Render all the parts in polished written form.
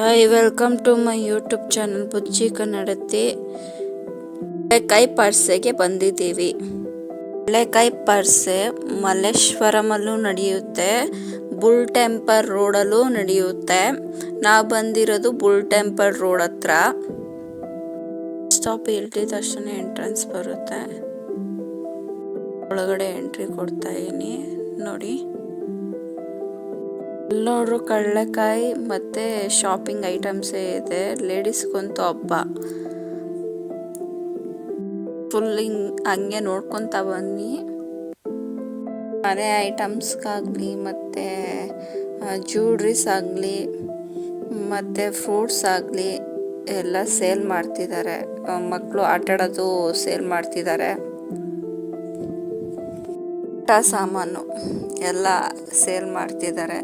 Hi, welcome to my YouTube channel Bujji Kannadathi. ಕೈ ಪರ್ಸೆಗೆ ಬಂದಿದ್ದೀವಿ. ಕೈ ಪರ್ಸೆ ಮಲ್ಲೇಶ್ವರಮಲ್ಲೂ ನಡೆಯುತ್ತೆ, ಬುಲ್ ಟೆಂಪಲ್ ರೋಡಲ್ಲೂ ನಡೆಯುತ್ತೆ. ನಾವು ಬಂದಿರೋದು ಬುಲ್ ಟೆಂಪಲ್ ರೋಡ್ ಹತ್ರ. ಸ್ಟಾಪ್ ಇಳಿದ ತಕ್ಷಣ ಎಂಟ್ರೆನ್ಸ್ ಬರುತ್ತೆ. ಒಳಗಡೆ ಎಂಟ್ರಿ ಕೊಡ್ತಾ ಇದೀನಿ ನೋಡಿ. ಎಲ್ಲರೂ ಕಡಲೆಕಾಯಿ ಮತ್ತೆ ಶಾಪಿಂಗ್ ಐಟಮ್ಸ್ ಇದೆ. ಲೇಡೀಸ್ಗಂತೂ ಹಬ್ಬ. ಫುಲ್ ಹಂಗೆ ನೋಡ್ಕೊಂತ ಬನ್ನಿ. ಮನೆ ಐಟಮ್ಸ್ಗಾಗಲಿ ಮತ್ತು ಜ್ಯುವೆಲ್ರೀಸ್ ಆಗಲಿ ಮತ್ತು ಫ್ರೂಟ್ಸ್ ಆಗಲಿ ಎಲ್ಲ ಸೇಲ್ ಮಾಡ್ತಿದ್ದಾರೆ. ಮಕ್ಕಳು ಆಟಾಡೋದು ಸೇಲ್ ಮಾಡ್ತಿದ್ದಾರೆ. ಸಾಮಾನು ಎಲ್ಲ ಸೇಲ್ ಮಾಡ್ತಿದ್ದಾರೆ.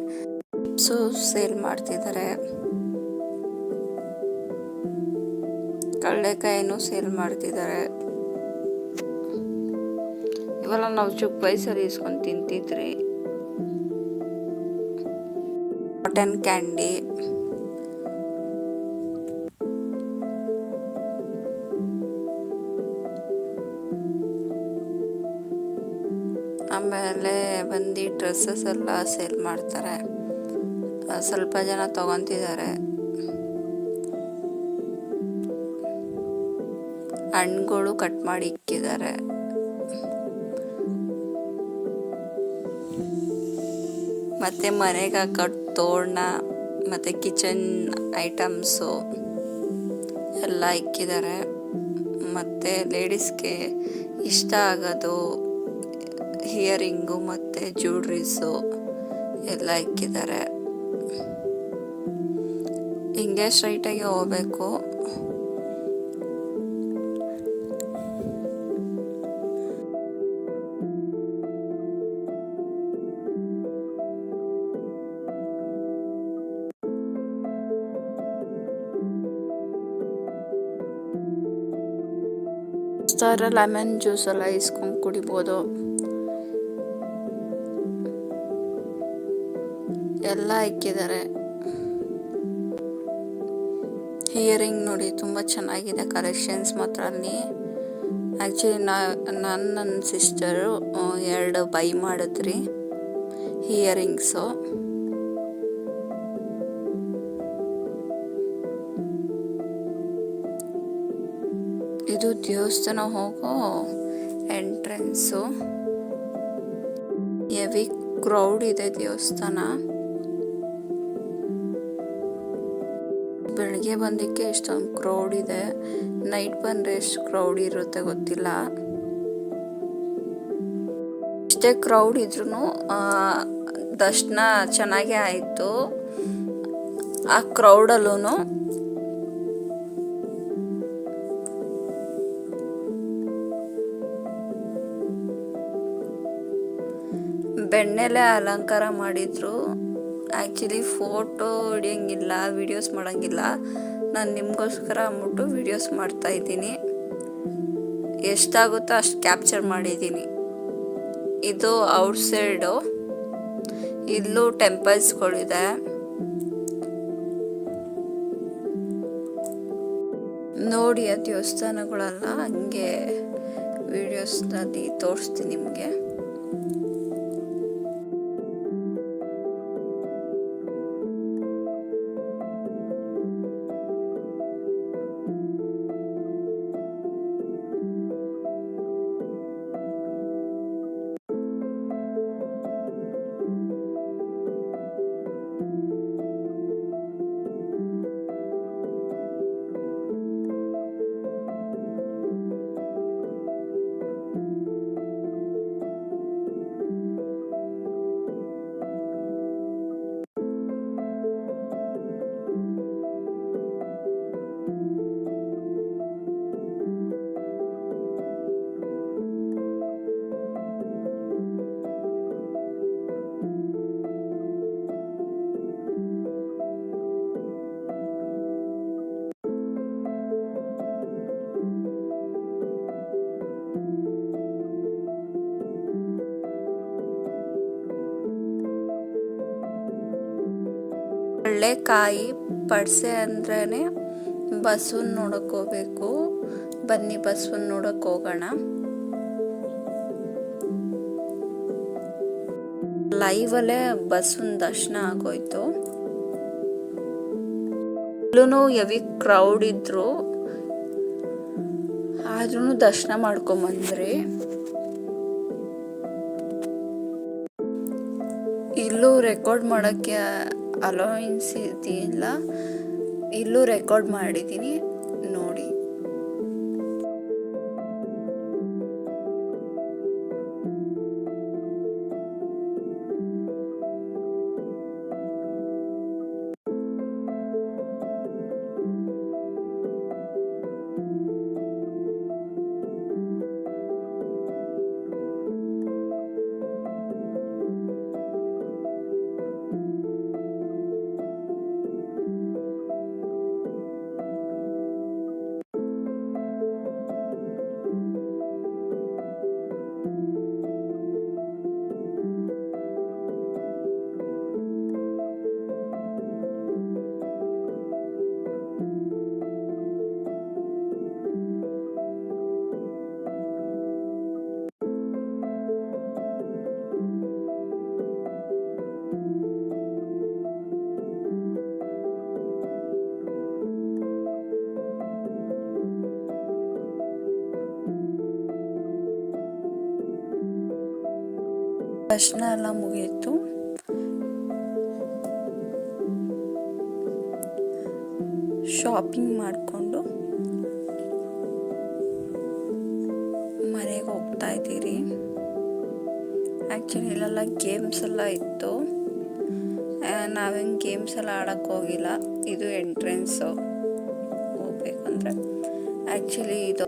ಸೇಲ್ ಮಾಡ್ತಿದ್ದಾರೆ. ಕಡಲೆಕಾಯಿನೂ ಸೇಲ್ ಮಾಡ್ತಿದ್ದಾರೆ. ಇವೆಲ್ಲ ನಾವು ಚಿಕ್ಕ ವಯಸ್ಸಲ್ಲಿ ಇಸ್ಕೊಂಡು ತಿಂತಿದ್ರಿ. ಕಾಟನ್ ಕ್ಯಾಂಡಿ, ಆಮೇಲೆ ಬಂದು ಡ್ರೆಸ್ಸಸ್ ಎಲ್ಲ ಸೇಲ್ ಮಾಡ್ತಾರೆ. ಸ್ವಲ್ಪ ಜನ ತಗೊಂತಿದ್ದಾರೆ. ಹಣ್ಣುಗಳು ಕಟ್ ಮಾಡಿ ಇಕ್ಕಿದ್ದಾರೆ. ಮತ್ತೆ ಮನೆಗೆ ಹಾಕೋದು ತೋರಣ ಮತ್ತು ಕಿಚನ್ ಐಟಮ್ಸು ಎಲ್ಲ ಇಕ್ಕಿದ್ದಾರೆ. ಮತ್ತು ಲೇಡೀಸ್ಗೆ ಇಷ್ಟ ಆಗೋದು ಹಿಯರಿಂಗು ಮತ್ತು ಜ್ಯುವೆಲ್ರೀಸು ಎಲ್ಲ ಇಕ್ಕಿದ್ದಾರೆ. ಹಿಂಗೆ ಸ್ಟ್ರೈಟಾಗಿ ಹೋಗ್ಬೇಕು. ಲೆಮನ್ ಜ್ಯೂಸ್ ಎಲ್ಲ ಇಸ್ಕೊಂಡು ಕುಡಿಬೋದು. ಎಲ್ಲ ಇಕ್ಕಿದ್ದಾರೆ. ಹಿಯರಿಂಗ್ ನೋಡಿ, ತುಂಬ ಚೆನ್ನಾಗಿದೆ ಕಲೆಕ್ಷನ್ಸ್ ಮಾತ್ರ ಅಲ್ಲಿ. ಆ್ಯಕ್ಚುಲಿ ನನ್ನ ಸಿಸ್ಟರು 2 ಬೈ ಮಾಡಿದ್ರಿ ಹಿಯರಿಂಗ್ಸು. ಇದು ದೇವಸ್ಥಾನ ಹೋಗೋ ಎಂಟ್ರೆನ್ಸು. ಹೆವಿ ಕ್ರೌಡ್ ಇದೆ ದೇವಸ್ಥಾನ. ಬೆಳಗ್ಗೆ ಬಂದಕ್ಕೆ ಇಷ್ಟೊಂದು ಕ್ರೌಡ್ ಇದೆ. ನೈಟ್ ಬಂದರೆ ಎಷ್ಟು ಕ್ರೌಡ್ ಇರುತ್ತೆ ಗೊತ್ತಿಲ್ಲ. ಇಷ್ಟೇ ಕ್ರೌಡ್ ಇದ್ರೂ ದರ್ಶನ ಚೆನ್ನಾಗೇ ಆಯಿತು. ಆ ಕ್ರೌಡಲ್ಲೂ ಬೆಣ್ಣೆಲೆ ಅಲಂಕಾರ ಮಾಡಿದ್ರು. ಆ್ಯಕ್ಚುಲಿ ಫೋಟೋ ಹೊಡಿಯೋಂಗಿಲ್ಲ, ವೀಡಿಯೋಸ್ ಮಾಡೋಂಗಿಲ್ಲ. ನಾನು ನಿಮಗೋಸ್ಕರ ಅಂದ್ಬಿಟ್ಟು ವೀಡಿಯೋಸ್ ಮಾಡ್ತಾಯಿದ್ದೀನಿ. ಎಷ್ಟಾಗುತ್ತೋ ಅಷ್ಟು ಕ್ಯಾಪ್ಚರ್ ಮಾಡಿದ್ದೀನಿ. ಇದು ಔಟ್ಸೈಡು. ಇಲ್ಲೂ ಟೆಂಪಲ್ಸ್ಗಳಿದೆ. ನೋಡಿ ಆ ದೇವಸ್ಥಾನಗಳೆಲ್ಲ ಹಂಗೆ ವೀಡಿಯೋಸ್ನಲ್ಲಿ ತೋರಿಸ್ತೀನಿ ನಿಮಗೆ. ಕಡಲೆಕಾಯಿ ಪಡ್ಸೆ ಅಂದ್ರೇ ಬಸವನ್ ನೋಡಕ್ಕೆ ಹೋಗ್ಬೇಕು. ಬನ್ನಿ ಬಸವನ್ ನೋಡಕ್ಕೆ ಹೋಗೋಣ. ಲೈವಲ್ಲೇ ಬಸವನ್ ದರ್ಶನ ಆಗೋಯ್ತು. ಇಲ್ಲೂ ಹೆವಿ ಕ್ರೌಡ್ ಇದ್ರು, ಆದ್ರೂ ದರ್ಶನ ಮಾಡ್ಕೊಂಬಂದ್ರಿ. ಇಲ್ಲೂ ರೆಕಾರ್ಡ್ ಮಾಡೋಕ್ಕೆ ಅಲೋವೆನ್ಸ್ ಇದೆಯಿಲ್ಲ, ಇಲ್ಲೂ ರೆಕಾರ್ಡ್ ಮಾಡಿದ್ದೀನಿ ನೋಡಿ. ದರ್ಶನ ಎಲ್ಲ ಮುಗಿಯಿತು. ಶಾಪಿಂಗ್ ಮಾಡಿಕೊಂಡು ಮನೆಗೆ ಹೋಗ್ತಾ ಇದ್ದೀರಿ. ಆ್ಯಕ್ಚುಲಿ ಇಲ್ಲೆಲ್ಲ ಗೇಮ್ಸ್ ಎಲ್ಲ ಇತ್ತು, ನಾವೇನು ಗೇಮ್ಸ್ ಎಲ್ಲ ಆಡೋಕ್ಕೆ ಹೋಗಿಲ್ಲ. ಇದು ಎಂಟ್ರೆನ್ಸು ಹೋಗ್ಬೇಕಂದ್ರೆ. ಆ್ಯಕ್ಚುಲಿ ಇದು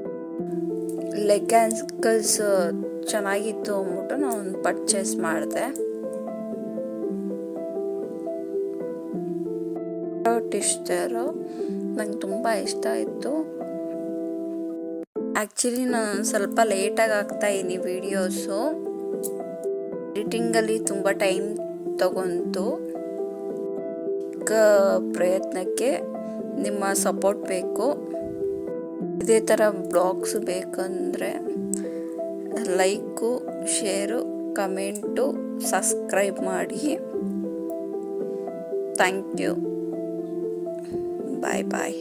ಲೆಗ್ಯಾನ್ಸ್ ಚೆನ್ನಾಗಿತ್ತು ಅಂದ್ಬಿಟ್ಟು ನಾನು ಪರ್ಚೇಸ್ ಮಾಡಿದೆ. ಟಿಸ್ಟರು ನಂಗೆ ತುಂಬ ಇಷ್ಟ ಆಯಿತು. ಆ್ಯಕ್ಚುಲಿ ನಾನು ಸ್ವಲ್ಪ ಲೇಟಾಗಿ ಹಾಕ್ತಾಯಿದ್ದೀನಿ ವಿಡಿಯೋಸು. ಎಡಿಟಿಂಗಲ್ಲಿ ತುಂಬ ಟೈಮ್ ತಗೊಂತು. ಪ್ರಯತ್ನಕ್ಕೆ ನಿಮ್ಮ ಸಪೋರ್ಟ್ ಬೇಕು. ಇದೇ ಥರ ಬ್ಲಾಗ್ಸ್ ಬೇಕಂದರೆ ಲೈಕು, ಶೇರು, ಕಮೆಂಟು, ಸಬ್ಸ್ಕ್ರೈಬ್ ಮಾಡಿ. Thank you. Bye bye.